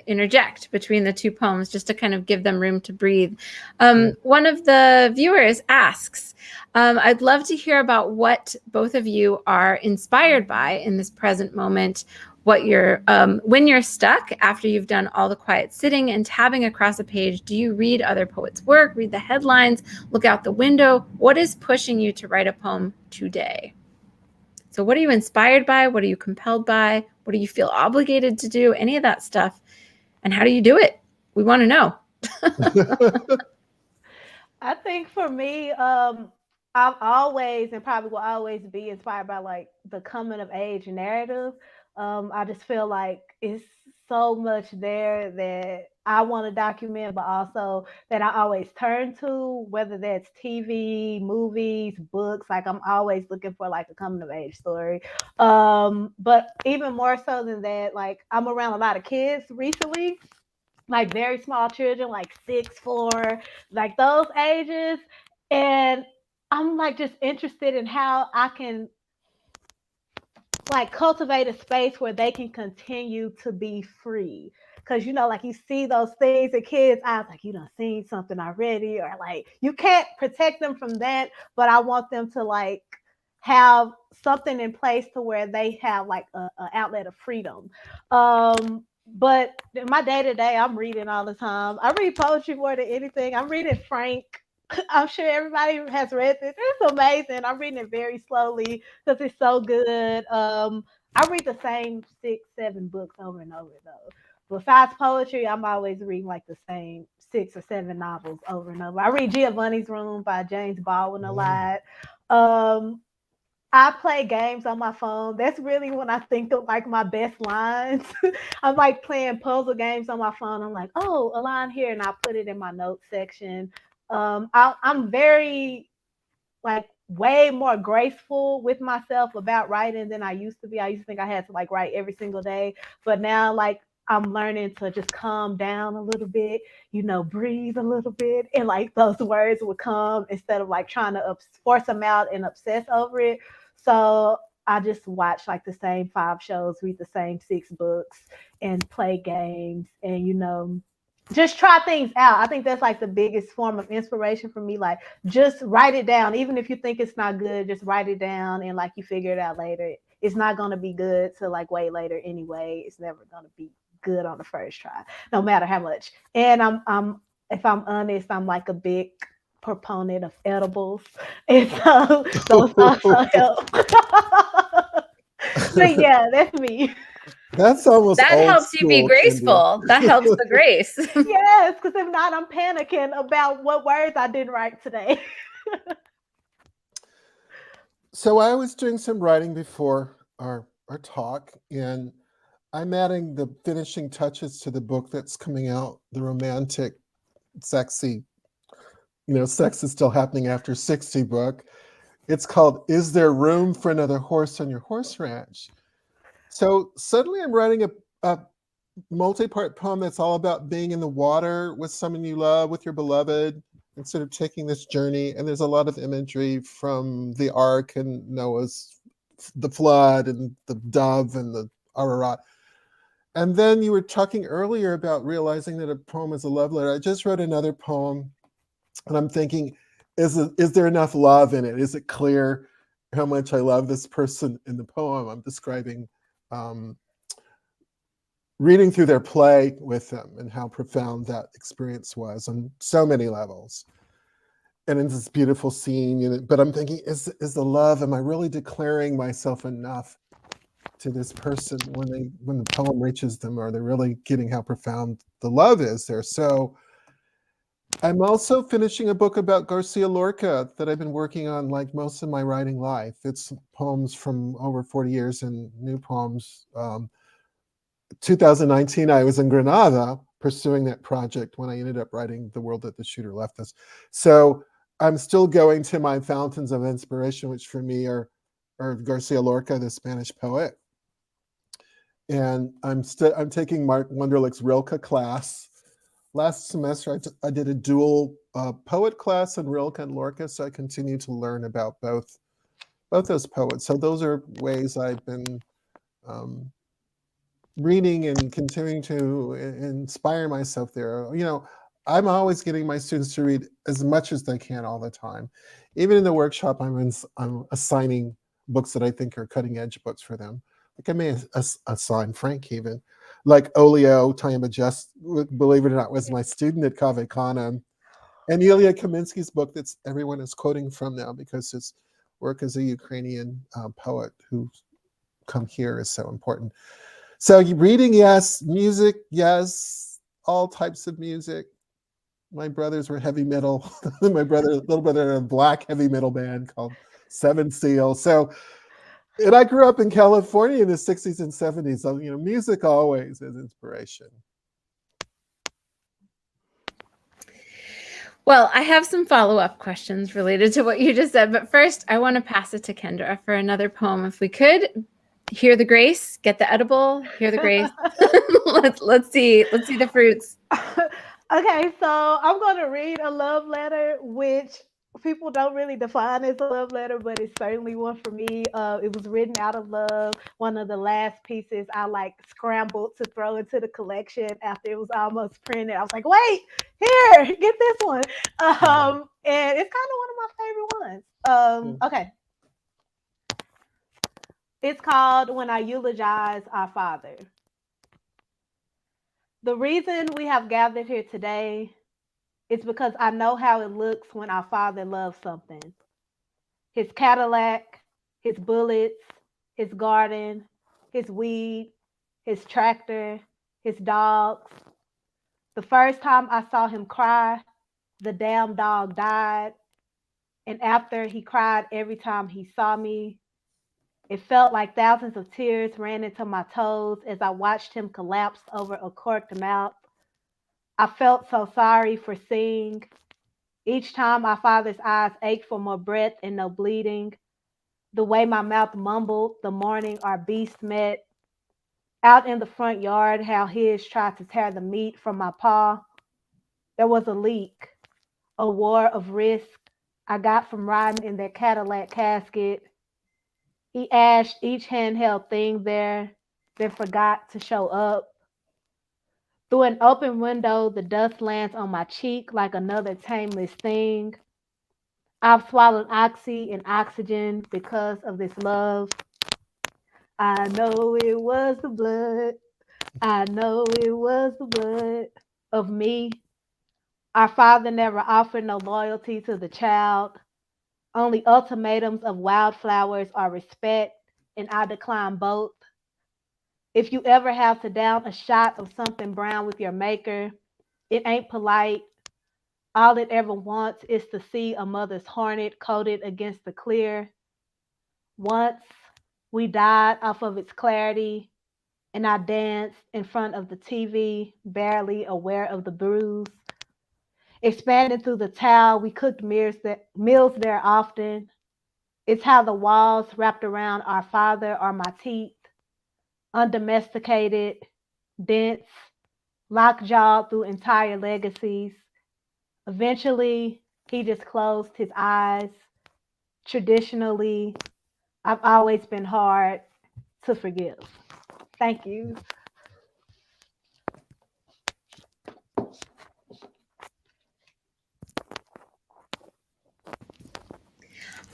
interject between the 2 poems just to kind of give them room to breathe. One of the viewers asks, I'd love to hear about what both of you are inspired by in this present moment. What you're when you're stuck after you've done all the quiet sitting and tabbing across a page, do you read other poets' work, read the headlines, look out the window? What is pushing you to write a poem today? So what are you inspired by? What are you compelled by? What do you feel obligated to do? Any of that stuff. And how do you do it? We want to know. I think for me, I've always and probably will always be inspired by like the coming of age narrative. I just feel like it's so much there that I want to document, but also that I always turn to, whether that's TV, movies, books. Like I'm always looking for like a coming of age story. But even more so than that, like I'm around a lot of kids recently, like very small children, like 6, 4, like those ages. And I'm like just interested in how I can like cultivate a space where they can continue to be free. Cause like you see those things in kids' eyes, like you done seen something already, or like you can't protect them from that, but I want them to like have something in place to where they have like a outlet of freedom. But in my day to day, I'm reading all the time. I read poetry more than anything. I'm reading Frank. I'm sure everybody has read this. It's amazing. I'm reading it very slowly because it's so good. I read the same 6, 7 books over and over though. Besides poetry, I'm always reading like the same 6 or 7 novels over and over. I read Giovanni's Room by James Baldwin a lot. I play games on my phone. That's really when I think of like my best lines. I'm like playing puzzle games on my phone. I'm like, oh, a line here, and I'll put it in my notes section. I'm very like way more graceful with myself about writing than I used to be. I used to think I had to like write every single day, but now like I'm learning to just calm down a little bit, breathe a little bit, and like those words would come instead of like trying to force them out and obsess over it. So I just watch like the same 5 shows, read the same 6 books, and play games, and just try things out. I think that's like the biggest form of inspiration for me. Like, just write it down. Even if you think it's not good, just write it down and like you figure it out later. It's not going to be good to like way later anyway. It's never going to be good on the first try, no matter how much. And I'm if I'm honest, I'm like a big proponent of edibles. And so those also help. But yeah, that's me. That's almost That old helps you be school, Kendra. graceful. That helps the grace. Yes, because if not, I'm panicking about what words I didn't write today. So I was doing some writing before our talk, and I'm adding the finishing touches to the book that's coming out, the romantic, sexy, sex is still happening after 60 book. It's called Is There Room for Another Horse on Your Horse Ranch? So suddenly I'm writing a multi-part poem that's all about being in the water with someone you love, with your beloved, and sort of taking this journey. And there's a lot of imagery from the Ark and the flood and the dove and the Ararat. And then you were talking earlier about realizing that a poem is a love letter. I just wrote another poem, and I'm thinking, is there enough love in it? Is it clear how much I love this person in the poem? I'm describing reading through their play with them and how profound that experience was on so many levels. And in this beautiful scene, but I'm thinking, is the love, am I really declaring myself enough to this person when the poem reaches them? Are they really getting how profound the love is there? So I'm also finishing a book about Garcia Lorca that I've been working on like most of my writing life. It's poems from over 40 years and new poems. 2019, I was in Granada pursuing that project when I ended up writing The World That the Shooter Left Us. So I'm still going to my fountains of inspiration, which for me are Garcia Lorca, the Spanish poet. And I'm taking Mark Wunderlich's Rilke class. Last semester, I did a dual poet class on Rilke and Lorca, so I continue to learn about both those poets. So those are ways I've been reading and continuing to inspire myself there. I'm always getting my students to read as much as they can all the time. Even in the workshop, I'm assigning books that I think are cutting edge books for them. Like I may assign Frank even, like Olio Tayama, believe it or not, was my student at Cave Canem, and Ilya Kaminsky's book that everyone is quoting from now because his work as a Ukrainian poet who come here is so important. So reading, yes. Music, yes. All types of music. My brothers were heavy metal. My little brother had a black heavy metal band called Seven Seal. So, and I grew up in California in the 60s and 70s. So, music always is inspiration. Well, I have some follow-up questions related to what you just said, but first I want to pass it to Kendra for another poem if we could. Hear the grace, get the edible, hear the grace. let's see the fruits. Okay, so I'm going to read a love letter, which people don't really define as a love letter, but it's certainly one for me. It was written out of love. One of the last pieces I like scrambled to throw into the collection after it was almost printed. I was like, wait, here, get this one. And it's kind of one of my favorite ones. Okay. It's called When I Eulogize Our Father. The reason we have gathered here today is because I know how it looks when our Father loves something. His Cadillac, his bullets, his garden, his weed, his tractor, his dogs. The first time I saw him cry, the damn dog died. And after he cried every time he saw me, it felt like thousands of tears ran into my toes as I watched him collapse over a corked mouth. I felt so sorry for seeing Each time my father's eyes ached for more breath and no bleeding. The way my mouth mumbled the morning our beast met. Out in the front yard, how his tried to tear the meat from my paw. There was a leak, a war of risk I got from riding in that Cadillac casket. He ashed each handheld thing there, then forgot to show up. Through an open window, the dust lands on my cheek like another tameless thing. I've swallowed oxy and oxygen because of this love. I know it was the blood. I know it was the blood of me. Our father never offered no loyalty to the child, only ultimatums of wildflowers or respect, and I decline both. If you ever have to down a shot of something brown with your maker, it ain't polite. All it ever wants is to see a mother's hornet coated against the clear. Once we died off of its clarity, and I danced in front of the TV, barely aware of the bruise. Expanding through the towel, we cooked meals there often. It's how the walls wrapped around our father are my teeth, undomesticated, dense, lockjawed through entire legacies. Eventually, he just closed his eyes. Traditionally, I've always been hard to forgive. Thank you.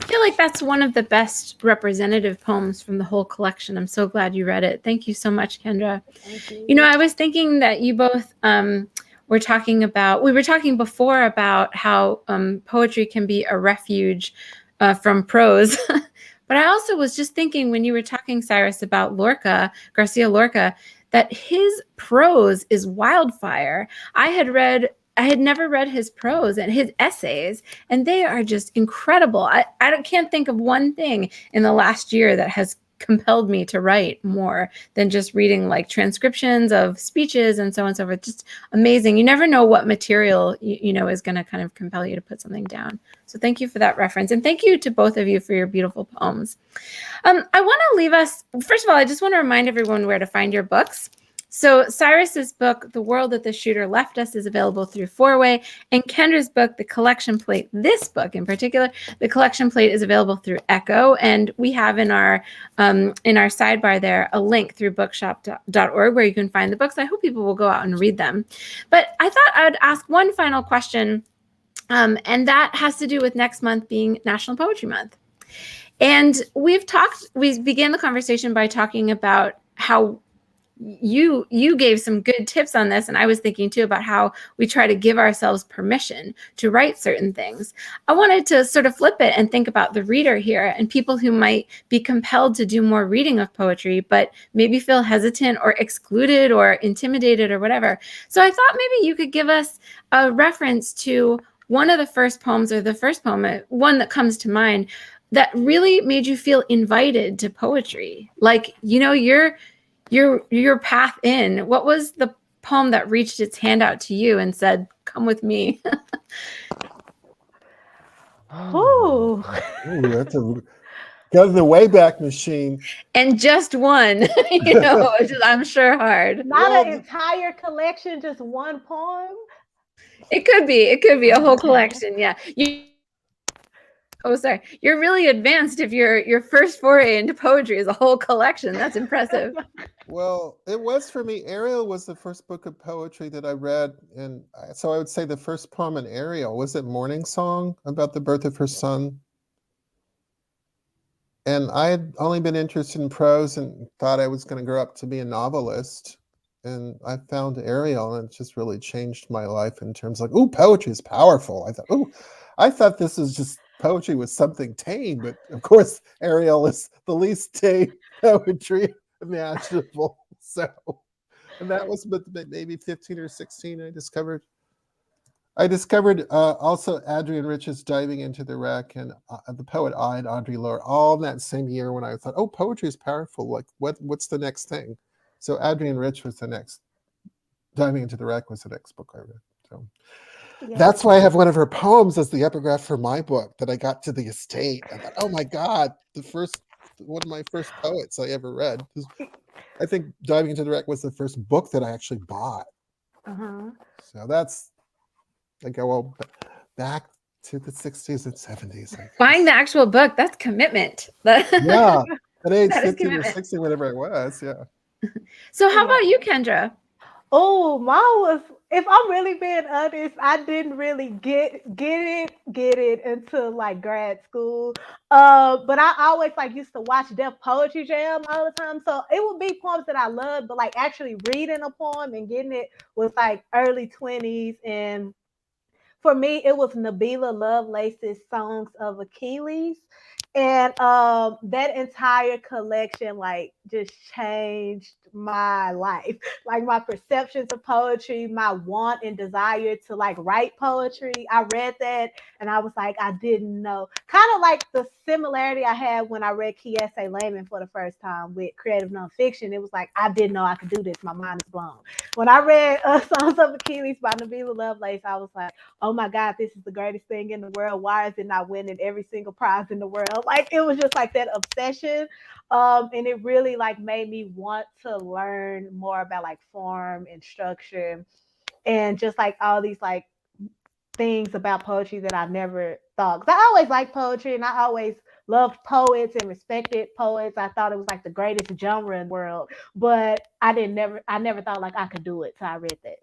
I feel like that's one of the best representative poems from the whole collection. I'm so glad you read it. Thank you so much, Kendra. Thank you. You know, I was thinking that you both we were talking before about how poetry can be a refuge from prose. But I also was just thinking when you were talking, Cyrus, about Garcia Lorca, that his prose is wildfire. I had never read his prose and his essays, and they are just incredible. I can't think of one thing in the last year that has compelled me to write more than just reading like transcriptions of speeches and so on and so forth. Just amazing. You never know what material you know is going to kind of compel you to put something down. So thank you for that reference, and thank you to both of you for your beautiful poems. I want to leave us, first of all, I just want to remind everyone where to find your books. So Cyrus's book, The World That the Shooter Left Us, is available through Four-Way, and Kendra's book, The Collection Plate, this book in particular, The Collection Plate, is available through Echo, and we have in our sidebar there a link through bookshop.org where you can find the books. I hope people will go out and read them. But I thought I would ask one final question, and that has to do with next month being National Poetry Month. And we began the conversation by talking about how you gave some good tips on this, and I was thinking too about how we try to give ourselves permission to write certain things. I wanted to sort of flip it and think about the reader here and people who might be compelled to do more reading of poetry, but maybe feel hesitant or excluded or intimidated or whatever. So I thought maybe you could give us a reference to one of the first poems, or the first poem, one that comes to mind, that really made you feel invited to poetry. Like, you know, your path in. What was the poem that reached its hand out to you and said, "Come with me"? Ooh. That's go to the Wayback Machine. And just one, you know, I'm sure hard. Not an entire collection, just one poem. It could be a whole collection. Yeah. Oh, sorry. You're really advanced if your first foray into poetry is a whole collection. That's impressive. Well, it was for me. Ariel was the first book of poetry that I read. And so I would say the first poem in Ariel, was it Morning Song, about the birth of her son? And I had only been interested in prose and thought I was going to grow up to be a novelist. And I found Ariel, and it just really changed my life in terms of like, oh, poetry is powerful. I thought this was just poetry was something tame, but of course, Ariel is the least tame poetry imaginable. So, and that was maybe 15 or 16. I discovered also Adrienne Rich's Diving into the Wreck, and the poet I and Audre Lorde, all in that same year when I thought, oh, poetry is powerful. Like, what's the next thing? So Adrienne Rich was the next. Diving into the Wreck was the next book I read. So Yeah. That's why I have one of her poems as the epigraph for my book that I got to the estate. I thought, oh my God, one of my first poets I ever read. I think Diving into the Wreck was the first book that I actually bought. Uh-huh. So I go well back to the 60s and 70s. I Buying the guess. actual book, that's commitment. Yeah, at age That is 50 or commitment. 60, whatever it was. Yeah. So how Yeah. about you, Kendra? Oh, mine was, if I'm really being honest, I didn't really get it until like grad school. But I always like used to watch Def Poetry Jam all the time. So it would be poems that I loved, but like actually reading a poem and getting it was like early 20s. And for me, it was Nabila Lovelace's Songs of Achilles. And that entire collection like just changed my life, like my perceptions of poetry, my want and desire to like write poetry. I read that and I was like, I didn't know, kind of like the similarity I had when I read Kiese Layman for the first time with creative nonfiction. It was like, I didn't know I could do this, my mind is blown. When I read Songs of Achilles by Nabila Lovelace, I was like, oh my God, this is the greatest thing in the world. Why is it not winning every single prize in the world? Like it was just like that obsession. And it really like made me want to learn more about like form and structure and just like all these like things about poetry that I never thought. Because I always liked poetry and I always loved poets and respected poets. I thought it was like the greatest genre in the world. But I never thought like I could do it. So I read that.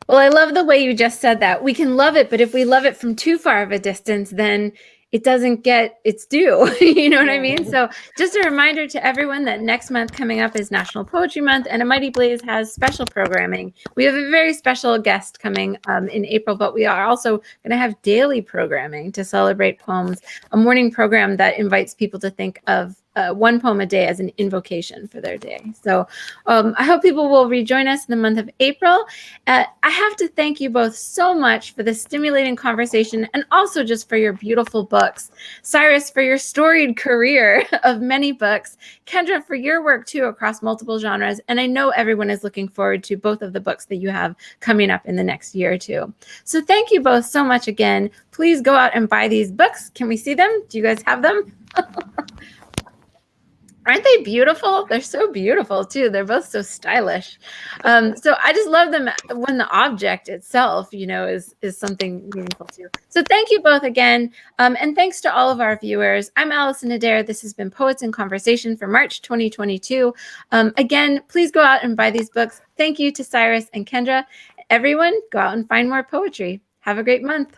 Well, I love the way you just said that. We can love it, but if we love it from too far of a distance, then it doesn't get its due. You know what I mean? So just a reminder to everyone that next month coming up is National Poetry Month, and A Mighty Blaze has special programming. We have a very special guest coming in April, but we are also going to have daily programming to celebrate poems, a morning program that invites people to think of one poem a day as an invocation for their day. So I hope people will rejoin us in the month of April. I have to thank you both so much for the stimulating conversation and also just for your beautiful books. Cyrus, for your storied career of many books. Kendra, for your work too across multiple genres. And I know everyone is looking forward to both of the books that you have coming up in the next year or two. So thank you both so much again. Please go out and buy these books. Can we see them? Do you guys have them? Aren't they beautiful? They're so beautiful too. They're both so stylish. So I just love them when the object itself, you know, is something meaningful too. So thank you both again. And thanks to all of our viewers. I'm Allison Adair. This has been Poets in Conversation for March 2022. Again, please go out and buy these books. Thank you to Cyrus and Kendra. Everyone, go out and find more poetry. Have a great month.